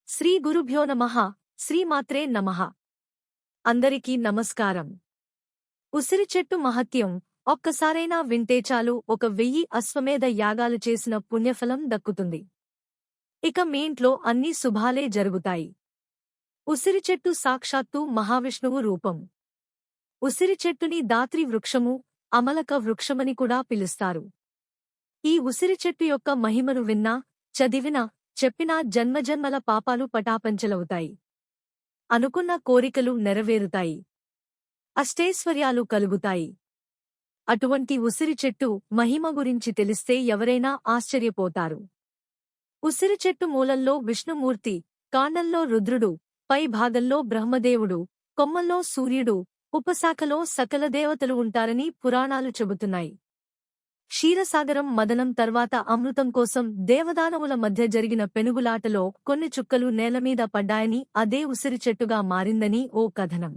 శ్రీ గురుభ్యో నమః. శ్రీమాత్రే నమః. అందరికీ నమస్కారం. ఉసిరి చెట్టు మహత్యం ఒక్కసారైనా వింటే చాలు 1000 అశ్వమేధ యాగాలు చేసిన పుణ్యఫలం దక్కుతుంది. ఇక మీ ఇంట్లో అన్ని శుభాలే జరుగుతాయి. ఉసిరి చెట్టు సాక్షాత్తు మహావిష్ణువు రూపం. ఉసిరి చెట్టుని దాత్రి వృక్షము, అమలక వృక్షమని కూడా పిలుస్తారు. ఈ ఉసిరి చెట్టు యొక్క మహిమను విన్నా, చదివినా, చెప్పినా జన్మజన్మల పాపాలు పటాపంచలవుతాయి. అనుకున్న కోరికలు నెరవేరుతాయి. అష్టైశ్వర్యాలు కలుగుతాయి. అటువంటి ఉసిరి చెట్టు మహిమ గురించి తెలిస్తే ఎవరైనా ఆశ్చర్యపోతారు. ఉసిరి చెట్టు మూలంలో విష్ణుమూర్తి, కాండంలో రుద్రుడు, పై భాగంలో బ్రహ్మదేవుడు, కొమ్మల్లో సూర్యుడు, ఉపశాఖలో సకల దేవతలు ఉంటారని పురాణాలు చెబుతున్నాయి. క్షీరసాగరం మదనం తర్వాత అమృతం కోసం దేవదానవుల మధ్య జరిగిన పెనుగులాటలో కొన్ని చుక్కలు నేలమీద పడ్డాయని అదే ఉసిరి చెట్టుగా మారిందని ఓ కథనం.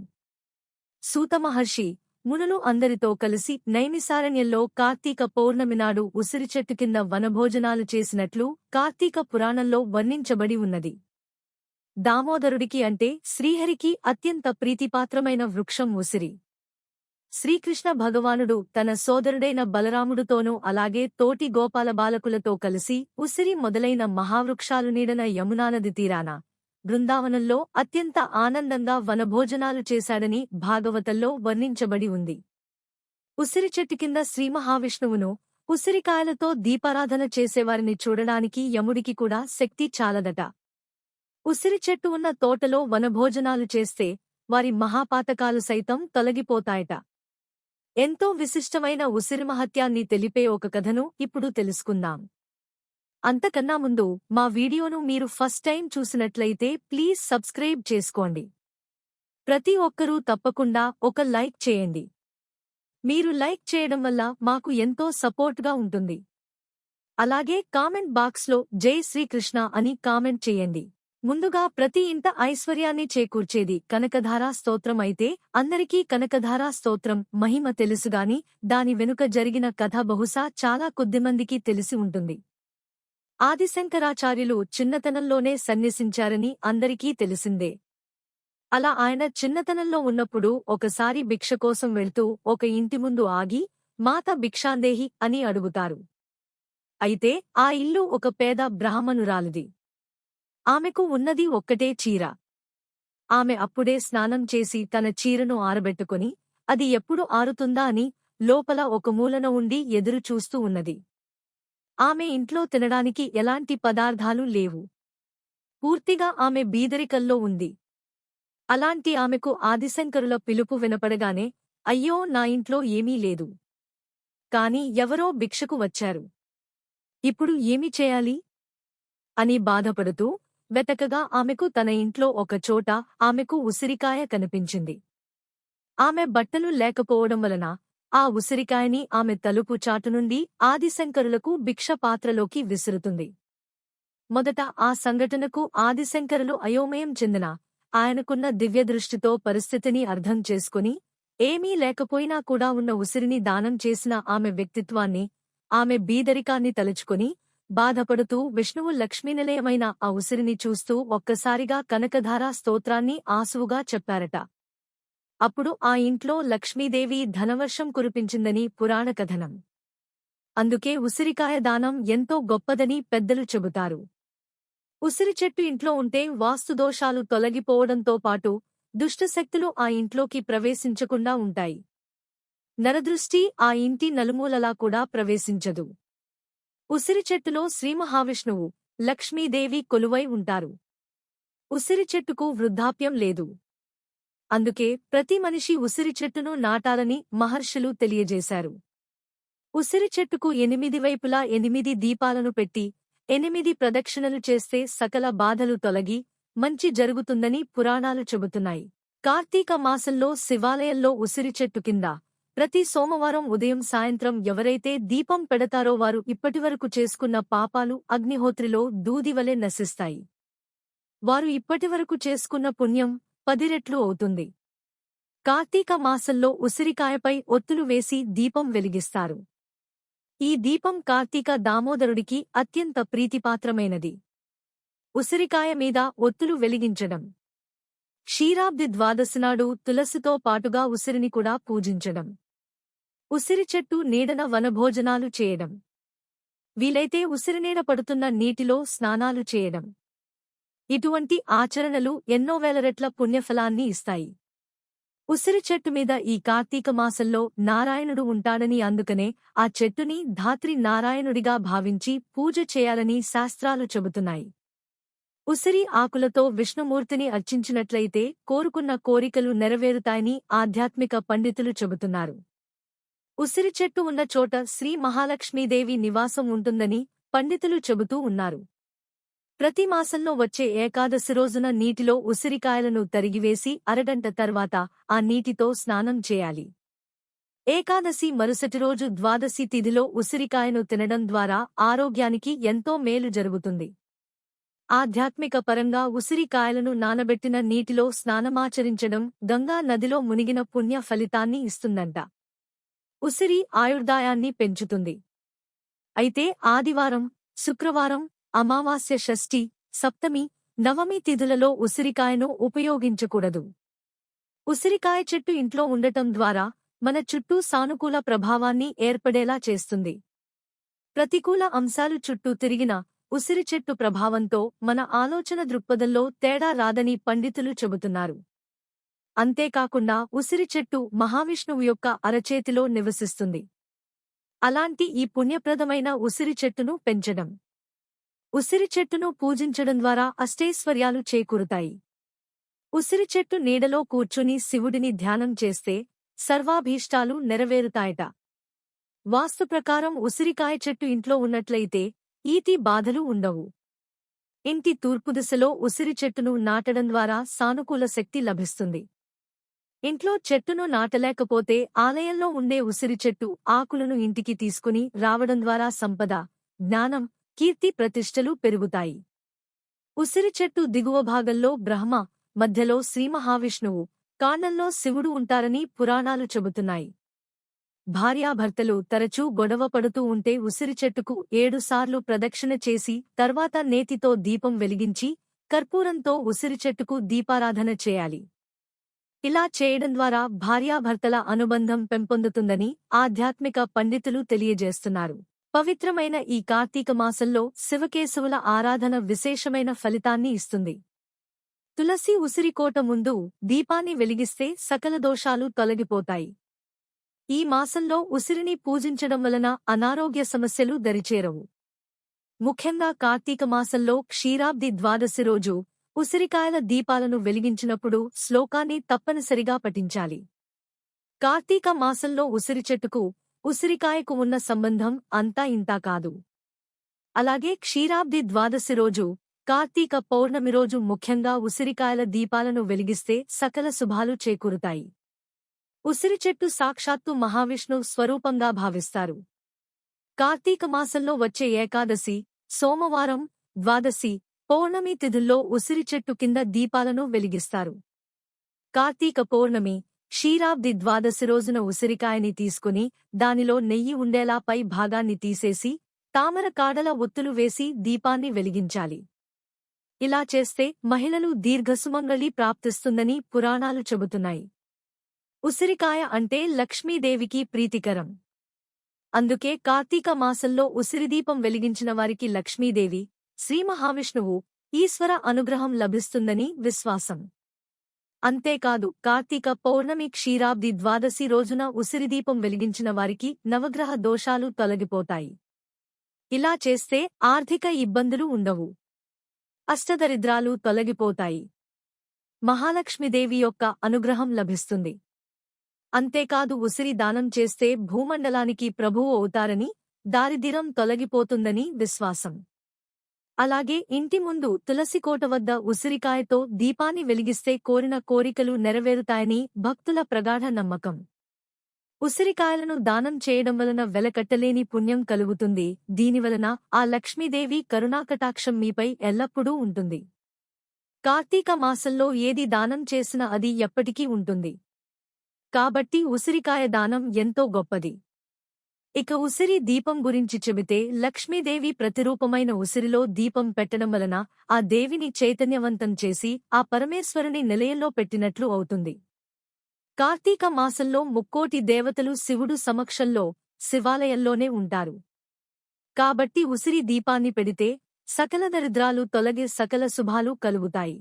సూతమహర్షి, మునులు అందరితో కలిసి నైమిసారణ్యంలో కార్తీక పౌర్ణమి నాడు ఉసిరి చెట్టు కింద వనభోజనాలు చేసినట్లు కార్తీక పురాణంలో వర్ణించబడి ఉన్నది. దామోదరుడికి అంటే శ్రీహరికి అత్యంత ప్రీతిపాత్రమైన వృక్షం ఉసిరి. శ్రీకృష్ణ భగవానుడు తన సోదరుడైన బలరాముడుతోనూ అలాగే తోటి గోపాల బాలకులతో కలిసి ఉసిరి మొదలైన మహావృక్షాలు నీడన యమునానది తీరాన బృందావనంలో అత్యంత ఆనందంగా వనభోజనాలు చేశాడని భాగవతంలో వర్ణించబడి ఉంది. ఉసిరి చెట్టు కింద శ్రీమహావిష్ణువును, ఉసిరికాయలతో దీపారాధన చేసేవారిని చూడడానికి యముడికి కూడా శక్తి చాలదట. ఉసిరి చెట్టు ఉన్న తోటలో వనభోజనాలు చేస్తే వారి మహాపాతకాలు సైతం తొలగిపోతాయట. ఎంతో విశిష్టమైన ఉసిరి మహత్యాన్ని తెలిపే ఒక కథను ఇప్పుడు తెలుసుకుందాం. అంతకన్నా ముందు మా వీడియోను మీరు ఫస్ట్ టైం చూసినట్లయితే ప్లీజ్ సబ్స్క్రైబ్ చేసుకోండి. ప్రతి ఒక్కరూ తప్పకుండా ఒక లైక్ చేయండి. మీరు లైక్ చేయడం వల్ల మాకు ఎంతో సపోర్ట్గా ఉంటుంది. అలాగే కామెంట్ బాక్స్లో జై శ్రీకృష్ణ అని కామెంట్ చేయండి. ముందుగా ప్రతి ఇంట ఐశ్వర్యాన్ని చేకూర్చేది కనకధారా స్తోత్రం అయితే అందరికీ కనకధారా స్తోత్రం మహిమ తెలుసుగాని దాని వెనుక జరిగిన కథ బహుశా చాలా కొద్దిమందికి తెలిసి ఉంటుంది. ఆదిశంకరాచార్యులు చిన్నతనంలోనే సన్యసించారని అందరికీ తెలిసిందే. అలా ఆయన చిన్నతనంలో ఉన్నప్పుడు ఒకసారి భిక్ష కోసం వెళ్తూ ఒక ఇంటి ముందు ఆగి, మాత భిక్షాందేహి అని అడుగుతారు. అయితే ఆ ఇల్లు ఒక పేద బ్రాహ్మణురాలిది. ఆమెకు ఉన్నది ఒక్కటే చీర. ఆమె అప్పుడే స్నానం చేసి తన చీరను ఆరబెట్టుకుని అది ఎప్పుడు ఆరుతుందా అని లోపల ఒక మూలన ఉండి ఎదురు చూస్తూ ఉన్నది. ఆమె ఇంట్లో తినడానికి ఎలాంటి పదార్థాలు లేవు. పూర్తిగా ఆమె బీదరికల్లో ఉంది. అలాంటి ఆమెకు ఆదిశంకరుల పిలుపు వినపడగానే, అయ్యో నా ఇంట్లో ఏమీ లేదు. కాని ఎవరో భిక్షకు వచ్చారు. ఇప్పుడు ఏమి చేయాలి అని బాధపడుతూ వెతకగా ఆమెకు తన ఇంట్లో ఒకచోట ఆమెకు ఉసిరికాయ కనిపించింది. ఆమె బట్టలు లేకపోవడం వలన ఆ ఉసిరికాయని ఆమె తలుపు చాటు నుండి ఆదిశంకరులకు భిక్ష పాత్రలోకి విసురుతుంది. మొదట ఆ సంఘటనకు ఆదిశంకరులు అయోమయం చెందిన ఆయనకున్న దివ్యదృష్టితో పరిస్థితిని అర్థం చేసుకుని, ఏమీ లేకపోయినా కూడా ఉన్న ఉసిరిని దానం చేసిన ఆమె వ్యక్తిత్వాన్ని, ఆమె బీదరికాన్ని తలుచుకుని బాధపడుతూ విష్ణువు లక్ష్మీనిలయమైన ఆ ఉసిరిని చూస్తూ ఒక్కసారిగా కనకధారా స్తోత్రాన్ని ఆసువుగా చెప్పారట. అప్పుడు ఆ ఇంట్లో లక్ష్మీదేవి ధనవర్షం కురిపించిందని పురాణ కథనం. అందుకే ఉసిరికాయ దానం ఎంతో గొప్పదని పెద్దలు చెబుతారు. ఉసిరి చెట్టు ఇంట్లో ఉంటే వాస్తుదోషాలు తొలగిపోవడంతో పాటు దుష్టశక్తులు ఆ ఇంట్లోకి ప్రవేశించకుండా ఉంటాయి. నరదృష్టి ఆ ఇంటి నలుమూలలా కూడా ప్రవేశించదు. ఉసిరి చెట్టులో శ్రీమహావిష్ణువు, లక్ష్మీదేవి కొలువై ఉంటారు. ఉసిరి చెట్టుకు వృద్ధాప్యం లేదు. అందుకే ప్రతి మనిషి ఉసిరి చెట్టును నాటాలని మహర్షులు తెలియజేశారు. ఉసిరి చెట్టుకు 8 వైపులా 8 దీపాలను పెట్టి 8 ప్రదక్షిణలు చేస్తే సకల బాధలు తొలగి మంచి జరుగుతుందని పురాణాలు చెబుతున్నాయి. కార్తీక మాసంలో శివాలయంలో ఉసిరి చెట్టు కింద ప్రతి సోమవారం ఉదయం సాయంత్రం ఎవరైతే దీపం పెడతారో వారు ఇప్పటివరకు చేసుకున్న పాపాలు అగ్నిహోత్రిలో దూదివలె నశిస్తాయి. వారు ఇప్పటివరకు చేసుకున్న పుణ్యం 10 రెట్లు అవుతుంది. కార్తీక మాసంలో ఉసిరికాయపై ఒత్తులు వేసి దీపం వెలిగిస్తారు. ఈ దీపం కార్తీక దామోదరుడికి అత్యంత ప్రీతిపాత్రమైనది. ఉసిరికాయ మీద ఒత్తులు వెలిగించడం. క్షీరాబ్ది ద్వాదశి నాడు తులసితో పాటుగా ఉసిరిని కూడా పూజించడం. ఉసిరి చెట్టు నీడన వనభోజనాలు చేయడం. వీలైతే ఉసిరినీడ పడుతున్న నీటిలో స్నానాలు చేయడం. ఇటువంటి ఆచరణలు ఎన్నో వేల రెట్ల పుణ్యఫలాన్ని ఇస్తాయి. ఉసిరి చెట్టు మీద ఈ కార్తీక మాసంలో నారాయణుడు ఉంటాడని, అందుకనే ఆ చెట్టుని ధాత్రి నారాయణుడిగా భావించి పూజ చేయాలని శాస్త్రాలు చెబుతున్నాయి. ఉసిరి ఆకులతో విష్ణుమూర్తిని అర్చించినట్లయితే కోరుకున్న కోరికలు నెరవేరుతాయని ఆధ్యాత్మిక పండితులు చెబుతున్నారు. ఉసిరి చెట్టు ఉన్న చోట శ్రీ మహాలక్ష్మీదేవి నివాసం ఉంటుందని పండితులు చెబుతూ ఉన్నారు. ప్రతి మాసంలో వచ్చే ఏకాదశి రోజున నీటిలో ఉసిరికాయలను తరిగివేసి అరగంట తర్వాత ఆ నీటితో స్నానం చేయాలి. ఏకాదశి మరుసటి రోజు ద్వాదశి తిథిలో ఉసిరికాయను తినడం ద్వారా ఆరోగ్యానికి ఎంతో మేలు జరుగుతుంది. ఆధ్యాత్మిక పరంగా ఉసిరికాయలను నానబెట్టిన నీటిలో స్నానమాచరించడం గంగా నదిలో మునిగిన పుణ్య ఫలితాన్ని ఇస్తుందంట. ఉసిరి ఆయుర్దాయాన్ని పెంచుతుంది. అయితే ఆదివారం, శుక్రవారం, అమావాస్య, షష్ఠి, సప్తమి, నవమి తిథులలో ఉసిరికాయను ఉపయోగించకూడదు. ఉసిరికాయ చెట్టు ఇంట్లో ఉండటం ద్వారా మన చుట్టూ సానుకూల ప్రభావాన్ని ఏర్పడేలా చేస్తుంది. ప్రతికూల అంశాలు చుట్టూ తిరిగిన ఉసిరి చెట్టు ప్రభావంతో మన ఆలోచన దృక్పథంలో తేడా రాదని పండితులు చెబుతున్నారు. అంతేకాకుండా ఉసిరి చెట్టు మహావిష్ణువు యొక్క అరచేతిలో నివసిస్తుంది. అలాంటి ఈ పుణ్యప్రదమైన ఉసిరి చెట్టును పెంచడం, ఉసిరి చెట్టును పూజించడం ద్వారా అష్టైశ్వర్యాలు చేకూరుతాయి. ఉసిరి చెట్టు నీడలో కూర్చుని శివుడిని ధ్యానం చేస్తే సర్వాభీష్టాలు నెరవేరుతాయట. వాస్తు ప్రకారం ఉసిరికాయ చెట్టు ఇంట్లో ఉన్నట్లయితే ఈతి బాధలు ఉండవు. ఇంటి తూర్పు దిశలో ఉసిరి చెట్టును నాటడం ద్వారా సానుకూల శక్తి లభిస్తుంది. ఇంట్లో చెట్టును నాటలేకపోతే ఆలయంలో ఉండే ఉసిరి చెట్టు ఆకులను ఇంటికి తీసుకుని రావడం ద్వారా సంపద, జ్ఞానం, కీర్తి ప్రతిష్టలు పెరుగుతాయి. ఉసిరి చెట్టు దిగువ భాగంలో బ్రహ్మ, మధ్యలో శ్రీమహావిష్ణువు, కాండంలో శివుడు ఉంటారని పురాణాలు చెబుతున్నాయి. భార్యాభర్తలు తరచూ గొడవ పడుతూ ఉంటే ఉసిరి చెట్టుకు 7 సార్లు ప్రదక్షిణ చేసి తర్వాత నేతితో దీపం వెలిగించి కర్పూరంతో ఉసిరి చెట్టుకు దీపారాధన చేయాలి. ఇలా చేయడం ద్వారా భార్యాభర్తల అనుబంధం పెంపొందుతుందని ఆధ్యాత్మిక పండితులు తెలియజేస్తున్నారు. పవిత్రమైన ఈ కార్తీక మాసంలో శివకేశవుల ఆరాధన విశేషమైన ఫలితాన్ని ఇస్తుంది. తులసి ఉసిరికోట ముందు దీపాన్ని వెలిగిస్తే సకల దోషాలు తొలగిపోతాయి. ఈ మాసంలో ఉసిరిని పూజించడం వలన అనారోగ్య సమస్యలు దరిచేరవు. ముఖ్యంగా కార్తీక మాసంలో క్షీరాబ్ది ద్వాదశి రోజు ఉసిరికాయల దీపాలను వెలిగించినప్పుడు శ్లోకాన్ని తప్పనిసరిగా పఠించాలి. కార్తీక మాసంలో ఉసిరి చెట్టుకు, ఉసిరికాయకు ఉన్న సంబంధం అంతా ఇంతా కాదు. అలాగే క్షీరాబ్ది ద్వాదశి రోజు, కార్తీక పౌర్ణమి రోజు ముఖ్యంగా ఉసిరికాయల దీపాలను వెలిగిస్తే సకల శుభాలు చేకూరుతాయి. ఉసిరి చెట్టు సాక్షాత్తు మహావిష్ణు స్వరూపంగా భావిస్తారు. కార్తీక మాసంలో వచ్చే ఏకాదశి, సోమవారం, ద్వాదశి, పౌర్ణమి తిథుల్లో ఉసిరి చెట్టు కింద దీపాలను వెలిగిస్తారు. కార్తీక పౌర్ణమి, క్షీరాబ్ది ద్వాదశి రోజున ఉసిరికాయని తీసుకుని దానిలో నెయ్యి ఉండేలా పై భాగాన్ని తీసేసి తామర కాడల ఒత్తులు వేసి దీపాన్ని వెలిగించాలి. ఇలా చేస్తే మహిళలు దీర్ఘసుమంగళి ప్రాప్తిస్తుందని పురాణాలు చెబుతున్నాయి. ఉసిరికాయ అంటే లక్ష్మీదేవికి ప్రీతికరం. అందుకే కార్తీక మాసంలో ఉసిరిదీపం వెలిగించిన వారికి లక్ష్మీదేవి, శ్రీమహావిష్ణువు, ఈశ్వర అనుగ్రహం లభిస్తుందని విశ్వాసం. అంతేకాదు కార్తీక పౌర్ణమి క్షీరాబ్ది ద్వాదశి రోజున ఉసిరిదీపం వెలిగించిన వారికి నవగ్రహ దోషాలు తొలగిపోతాయి. ఇలా చేస్తే ఆర్థిక ఇబ్బందులు ఉండవు. అష్టదరిద్రాలు తొలగిపోతాయి. మహాలక్ష్మీదేవి యొక్క అనుగ్రహం లభిస్తుంది. అంతేకాదు ఉసిరి దానం చేస్తే భూమండలానికి ప్రభువు అవుతారని, దారిద్ర్యం తొలగిపోతుందని విశ్వాసం. అలాగే ఇంటి ముందు తులసికోట వద్ద ఉసిరికాయతో దీపాన్ని వెలిగిస్తే కోరిన కోరికలు నెరవేరుతాయని భక్తుల ప్రగాఢ నమ్మకం. ఉసిరికాయలను దానం చేయడం వలన వెలకట్టలేని పుణ్యం కలుగుతుంది. దీనివలన ఆ లక్ష్మీదేవి కరుణాకటాక్షం మీపై ఎల్లప్పుడూ ఉంటుంది. కార్తీక మాసంలో ఏది దానం చేసినా అది ఎప్పటికీ ఉంటుంది. కాబట్టి ఉసిరికాయ దానం ఎంతో గొప్పది. ఇక ఉసిరి దీపం గురించి చెబితే లక్ష్మీదేవి ప్రతిరూపమైన ఉసిరిలో దీపం పెట్టడం వలన ఆ దేవిని చైతన్యవంతం చేసి ఆ పరమేశ్వరుని నిలయంలో పెట్టినట్లు అవుతుంది. కార్తీక మాసంలో ముక్కోటి దేవతలు శివుడు సమక్షంలో శివాలయంలోనే ఉంటారు. కాబట్టి ఉసిరి దీపాన్ని పెడితే సకల దరిద్రాలు తొలగే సకల శుభాలు కలుగుతాయి.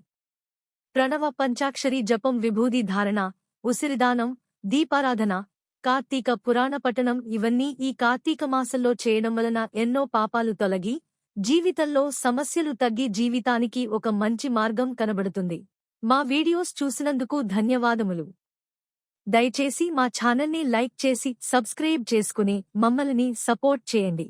ప్రణవ పంచాక్షరి జపం, విభూది ధారణ, ఉసిరిదానం, దీపారాధన, కార్తీక పురాణ పఠనం ఇవన్నీ ఈ కార్తీక మాసంలో చేయడం వలన ఎన్నో పాపాలు తొలగి జీవితంలో సమస్యలు తగ్గి జీవితానికి ఒక మంచి మార్గం కనబడుతుంది. మా వీడియోస్ చూసినందుకు ధన్యవాదములు. దయచేసి మా ఛానల్ని లైక్ చేసి సబ్స్క్రైబ్ చేసుకుని మమ్మల్ని సపోర్ట్ చేయండి.